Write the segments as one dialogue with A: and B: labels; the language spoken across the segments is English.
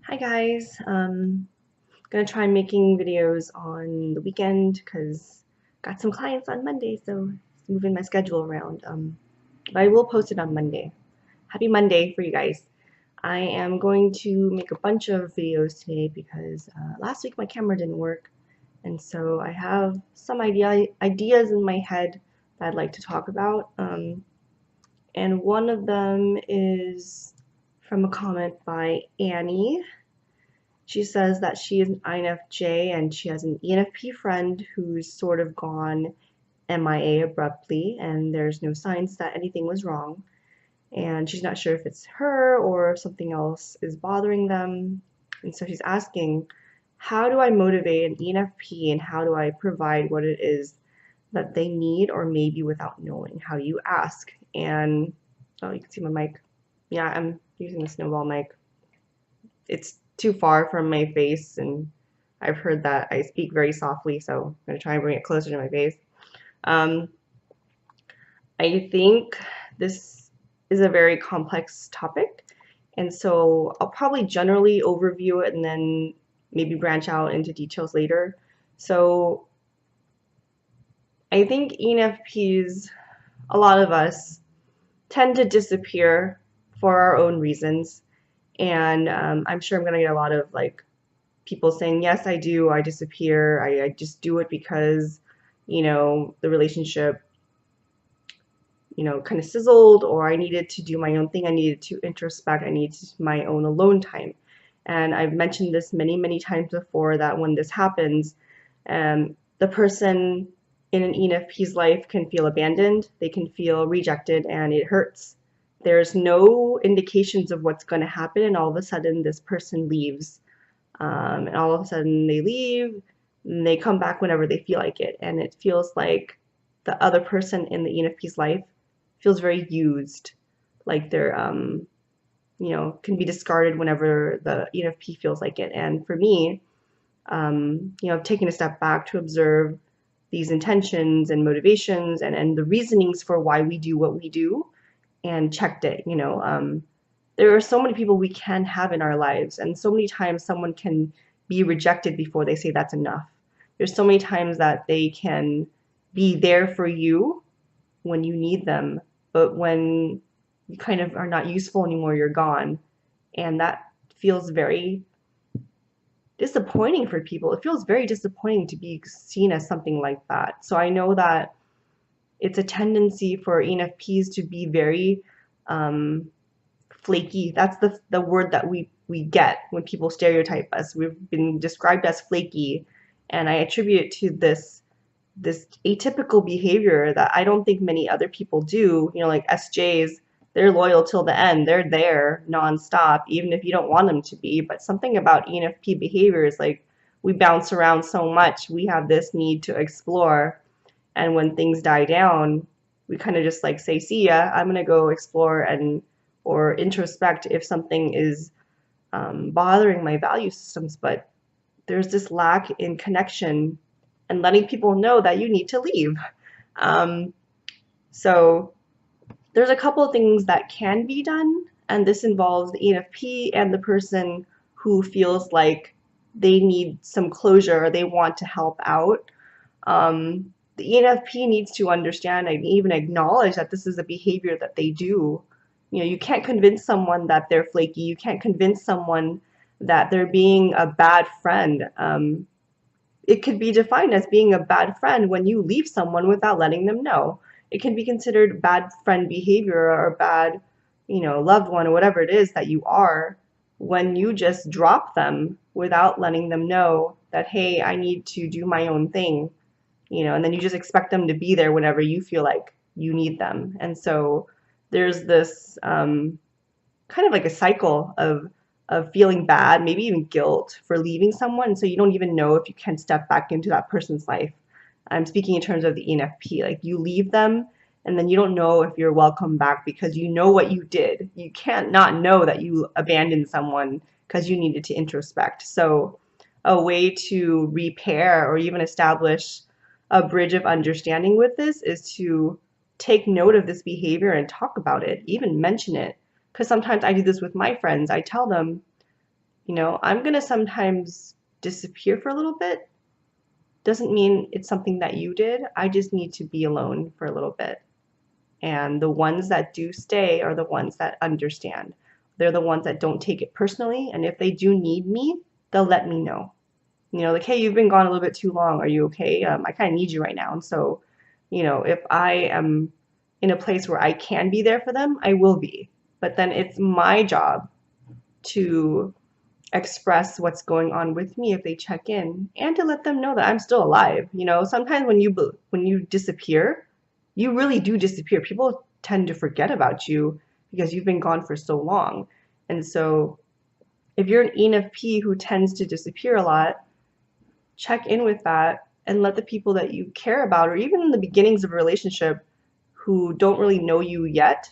A: Hi guys, gonna try making videos on the weekend because got some clients on Monday, so it's moving my schedule around. But I will post it on Monday. Happy Monday for you guys. I am going to make a bunch of videos today because last week my camera didn't work, and so I have some ideas in my head that I'd like to talk about. And one of them is from a comment by Annie. She says that she is an INFJ and she has an ENFP friend who's sort of gone MIA abruptly, and there's no signs that anything was wrong. And she's not sure if it's her or if something else is bothering them. And so she's asking, how do I motivate an ENFP and how do I provide what it is that they need, or maybe without knowing? How do you ask? And oh, you can see my mic. Yeah, I'm using the snowball mic. It's too far from my face, and I've heard that I speak very softly, so I'm going to try and bring it closer to my face. Um, I think this is a very complex topic, and so I'll probably generally overview it and then maybe branch out into details later. So I think ENFPs, a lot of us, tend to disappear for our own reasons, and I'm sure I'm going to get a lot of people saying, yes, I do, I disappear, I just do it because, the relationship, kind of sizzled, or I needed to do my own thing, I needed to introspect, I needed my own alone time. And I've mentioned this many, many times before that when this happens, the person in an ENFP's life can feel abandoned, they can feel rejected, and it hurts. There's no indications of what's going to happen, and all of a sudden this person leaves, and all of a sudden they leave and they come back whenever they feel like it, and it feels like the other person in the ENFP's life feels very used, like they're can be discarded whenever the ENFP feels like it. And for me, I've taken a step back to observe these intentions and motivations and the reasonings for why we do what we do, and checked it. There are so many people we can have in our lives, and so many times someone can be rejected before they say that's enough. There's so many times that they can be there for you when you need them, but when you kind of are not useful anymore, you're gone. And that feels very disappointing for people. It feels very disappointing to be seen as something like that. So I know that it's a tendency for ENFPs to be very flaky. That's the word that we get when people stereotype us. We've been described as flaky, and I attribute it to this atypical behavior that I don't think many other people do. Like SJs, they're loyal till the end. They're there nonstop, even if you don't want them to be. But something about ENFP behavior is like we bounce around so much. We have this need to explore, and when things die down, we kind of just like say, "See ya. I'm gonna go explore and or introspect if something is bothering my value systems." But there's this lack in connection and letting people know that you need to leave. Um, so there's a couple of things that can be done, and this involves the ENFP and the person who feels like they need some closure or they want to help out. The ENFP needs to understand and even acknowledge that this is a behavior that they do. You can't convince someone that they're flaky. You can't convince someone that they're being a bad friend. It could be defined as being a bad friend when you leave someone without letting them know. It can be considered bad friend behavior or bad, loved one or whatever it is that you are when you just drop them without letting them know that, hey, I need to do my own thing, and then you just expect them to be there whenever you feel like you need them. And so there's this kind of like a cycle of feeling bad, maybe even guilt for leaving someone, so you don't even know if you can step back into that person's life. I'm speaking in terms of the ENFP. Like you leave them and then you don't know if you're welcome back because you know what you did. You can't not know that you abandoned someone because you needed to introspect. So a way to repair or even establish a bridge of understanding with this is to take note of this behavior and talk about it, even mention it. Because sometimes I do this with my friends. I tell them, You know, I'm gonna sometimes disappear for a little bit. Doesn't mean it's something that you did. I just need to be alone for a little bit. And the ones that do stay are the ones that understand. They're the ones that don't take it personally. And if they do need me, they'll let me know. You know, like, hey, you've been gone a little bit too long. Are you okay? I kind of need you right now. And so, you know, if I am in a place where I can be there for them, I will be. But then it's my job to express what's going on with me if they check in, and to let them know that I'm still alive. You know, sometimes when you disappear, you really do disappear. People tend to forget about you because you've been gone for so long. And so if you're an ENFP who tends to disappear a lot, check in with that and let the people that you care about, or even in the beginnings of a relationship who don't really know you yet,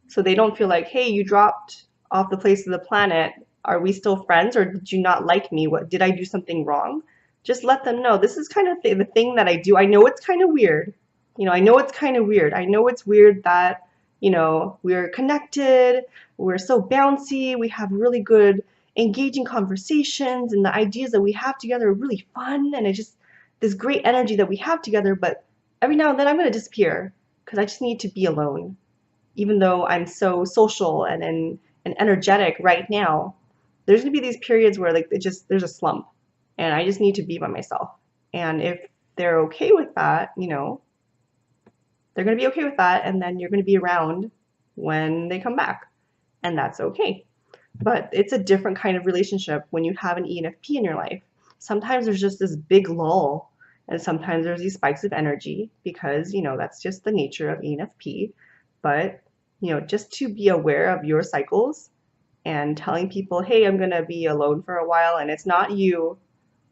A: so they don't feel like, hey, you dropped off the face of the planet. Are we still friends, or did you not like me? What did I do something wrong? Just let them know this is kind of the thing that I do. I know it's kind of weird. You know, I know it's kind of weird. I know it's weird that, you know, we're connected, we're so bouncy, we have really good engaging conversations, and the ideas that we have together are really fun, and it's just this great energy that we have together, but every now and then I'm going to disappear because I just need to be alone, even though I'm so social and energetic right now. There's gonna be these periods where like there's a slump, and I just need to be by myself. And if they're okay with that, you know, they're gonna be okay with that, and then you're gonna be around when they come back, and that's okay. But it's a different kind of relationship when you have an ENFP in your life. Sometimes there's just this big lull, and sometimes there's these spikes of energy because, you know, that's just the nature of ENFP. But, you know, just to be aware of your cycles and telling people, hey, I'm going to be alone for a while and it's not you.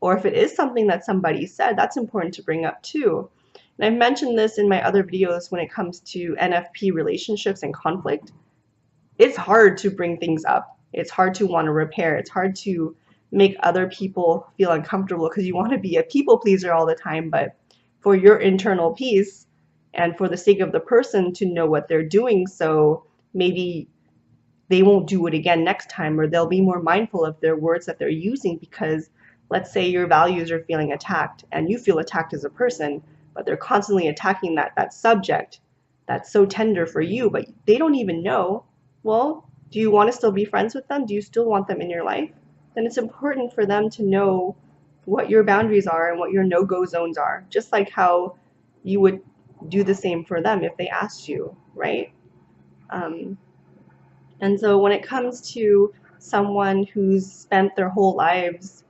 A: Or if it is something that somebody said, that's important to bring up too. And I've mentioned this in my other videos when it comes to NFP relationships and conflict. It's hard to bring things up. It's hard to want to repair. It's hard to make other people feel uncomfortable because you want to be a people pleaser all the time. But for your internal peace and for the sake of the person to know what they're doing, so maybe they won't do it again next time, or they'll be more mindful of their words that they're using, because let's say your values are feeling attacked and you feel attacked as a person, but they're constantly attacking that subject that's so tender for you, but they don't even know. Well, do you want to still be friends with them? Do you still want them in your life? Then it's important for them to know what your boundaries are and what your no-go zones are, just like how you would do the same for them if they asked you, right? Um, and so when it comes to someone who's spent their whole lives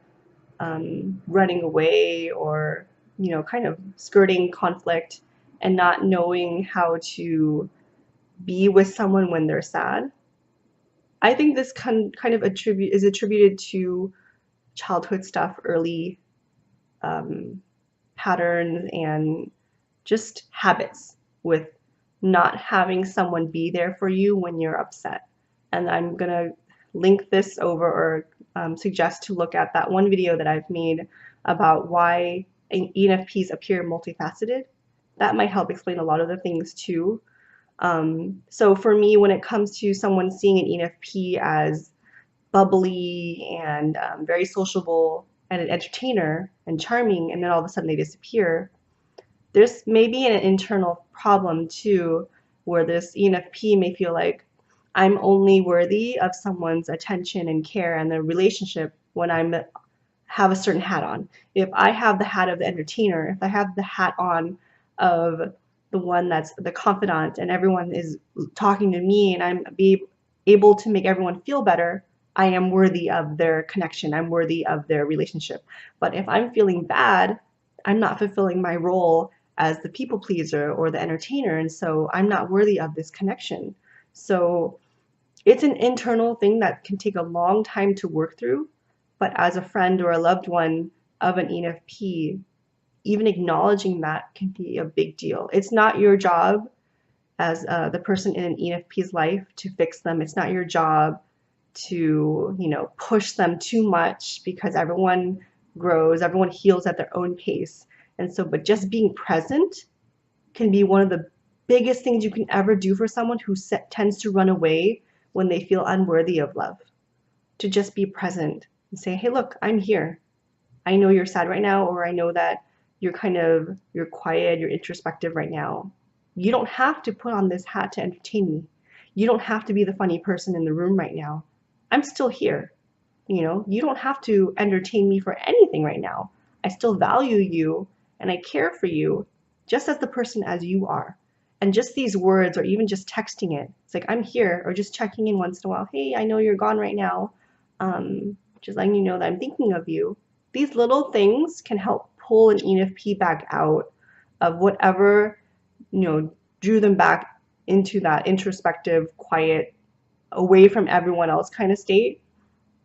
A: running away, or, you know, kind of skirting conflict and not knowing how to be with someone when they're sad, I think this kind of is attributed to childhood stuff, early um, patterns, and just habits with not having someone be there for you when you're upset. And I'm gonna link this over, or suggest to look at that one video that I've made about why ENFPs appear multifaceted. That might help explain a lot of the things too. So for me, when it comes to someone seeing an ENFP as bubbly and very sociable and an entertainer and charming, and then all of a sudden they disappear, there's maybe an internal problem too, where this ENFP may feel like I'm only worthy of someone's attention and care and the relationship when I have a certain hat on. If I have the hat of the entertainer, if I have the hat on of the one that's the confidant and everyone is talking to me and I'm able to make everyone feel better, I am worthy of their connection. I'm worthy of their relationship. But if I'm feeling bad, I'm not fulfilling my role as the people pleaser or the entertainer, and so I'm not worthy of this connection. So it's an internal thing that can take a long time to work through, but as a friend or a loved one of an ENFP, even acknowledging that can be a big deal. It's not your job as the person in an ENFP's life to fix them. It's not your job to, you know, push them too much, because everyone grows, everyone heals at their own pace. And so, but just being present can be one of the biggest things you can ever do for someone who tends to run away when they feel unworthy of love. To just be present, and say, hey, look, I'm here. I know you're sad right now, or I know that you're quiet, you're introspective right now. You don't have to put on this hat to entertain me. You don't have to be the funny person in the room right now. I'm still here. You don't have to entertain me for anything right now. I still value you and I care for you just as the person as you are. And just these words, or even just texting it, it's like, I'm here, or just checking in once in a while. Hey, I know you're gone right now. Just letting you know that I'm thinking of you. These little things can help pull an ENFP back out of whatever, you know, drew them back into that introspective, quiet, away from everyone else kind of state.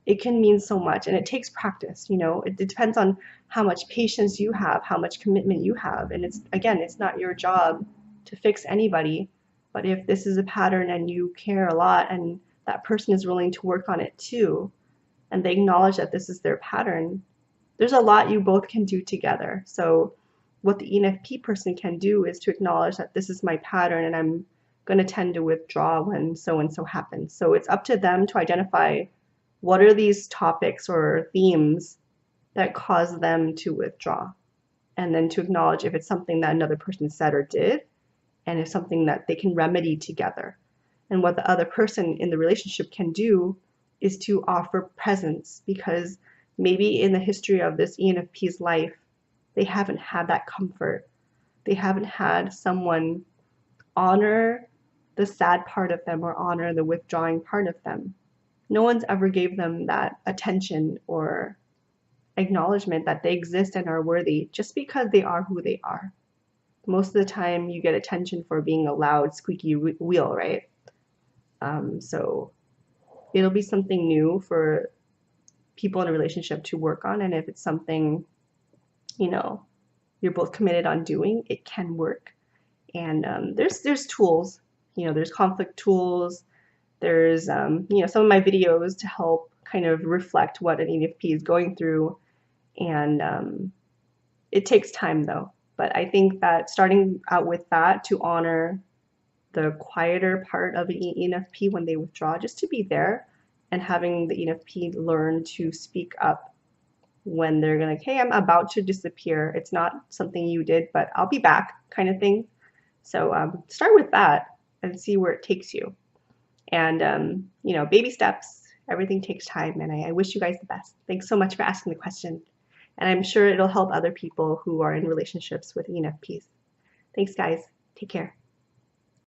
A: It can mean so much, and it takes practice. It depends on how much patience you have, how much commitment you have, and it's not your job to fix anybody. But if this is a pattern and you care a lot, and that person is willing to work on it too, and they acknowledge that this is their pattern, there's a lot you both can do together. So what the ENFP person can do is to acknowledge that this is my pattern, and I'm going to tend to withdraw when so and so happens. So it's up to them to identify what are these topics or themes that cause them to withdraw, and then to acknowledge if it's something that another person said or did, and if something that they can remedy together. And what the other person in the relationship can do is to offer presence, because maybe in the history of this ENFP's life, they haven't had that comfort. They haven't had someone honor the sad part of them or honor the withdrawing part of them. No one's ever gave them that attention or acknowledgement that they exist and are worthy just because they are who they are. Most of the time, you get attention for being a loud, squeaky wheel, right? So it'll be something new for people in a relationship to work on, and if it's something you know you're both committed on doing, it can work. And there's tools. There's conflict tools. There's some of my videos to help kind of reflect what an ENFP is going through, and it takes time though. But I think that starting out with that, to honor the quieter part of an ENFP when they withdraw, just to be there, and having the ENFP learn to speak up when they're gonna, hey, I'm about to disappear. It's not something you did, but I'll be back, kind of thing. So start with that and see where it takes you. And baby steps. Everything takes time, and I wish you guys the best. Thanks so much for asking the question, and I'm sure it'll help other people who are in relationships with ENFPs. Thanks, guys. Take care.